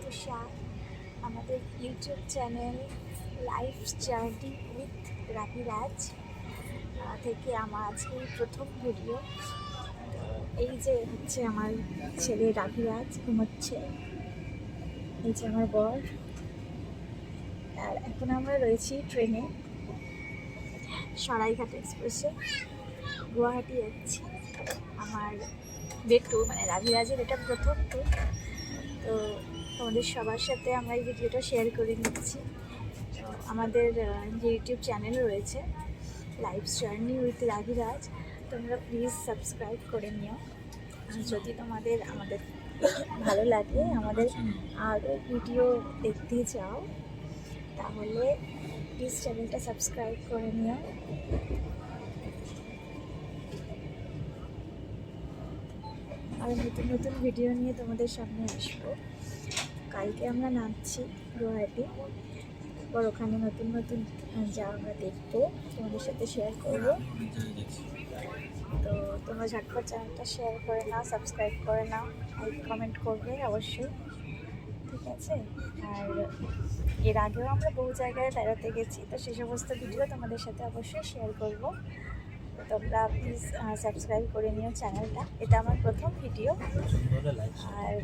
সুশা। আমাদের YouTube channel life journey with Raviraj থেকে আমার আজকে প্রথম ভিডিও। এই যে হচ্ছে আমার ছেলে রাভিরাজ ঘুমোচ্ছে, এই যে আমার বর। আর এখন আমরা রয়েছি ট্রেনে, সরাইঘাট এক্সপ্রেসে গুয়াহাটি যাচ্ছি। আমার বেটু মানে রাভিরাজের এটা প্রথম ট্যুর, তো তোমাদের সবার সাথে আমরা এই ভিডিওটা শেয়ার করে নিচ্ছি। তো আমাদের যে ইউটিউব চ্যানেল রয়েছে লাইফ জার্নি উইথ রাভিরাজ, তোমরা প্লিজ সাবস্ক্রাইব করে নিও। আর যদি তোমাদের আমাদের ভালো লাগে, আমাদের আরও ভিডিও দেখতে চাও, তাহলে প্লিজ চ্যানেলটা সাবস্ক্রাইব করে নিও। আর নতুন নতুন ভিডিও নিয়ে তোমাদের সামনে আসবো। কালকে আমরা নামছি গুয়াহাটি, এবার ওখানে নতুন নতুন যা আমরা দেখবো তোমাদের সাথে শেয়ার করবো। তো তোমরা ঝটপট চ্যানেলটা শেয়ার করে নাও, সাবস্ক্রাইব করে নাও, লাইক কমেন্ট করবে অবশ্যই, ঠিক আছে? আর এর আগেও আমরা বহু জায়গায় বেড়াতে গেছি, তো সেই সমস্ত ভিডিও তোমাদের সাথে অবশ্যই শেয়ার করব। তোমরা প্লিজ সাবস্ক্রাইব করে নিও চ্যানেলটা, এটা আমার প্রথম ভিডিও। আর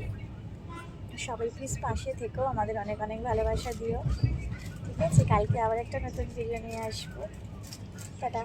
সবাই প্লিজ পাশে থেকেও আমাদের অনেক অনেক ভালোবাসা দিও, ঠিক আছে? কালকে আবার একটা নতুন ভিডিও নিয়ে আসবো। টাটা।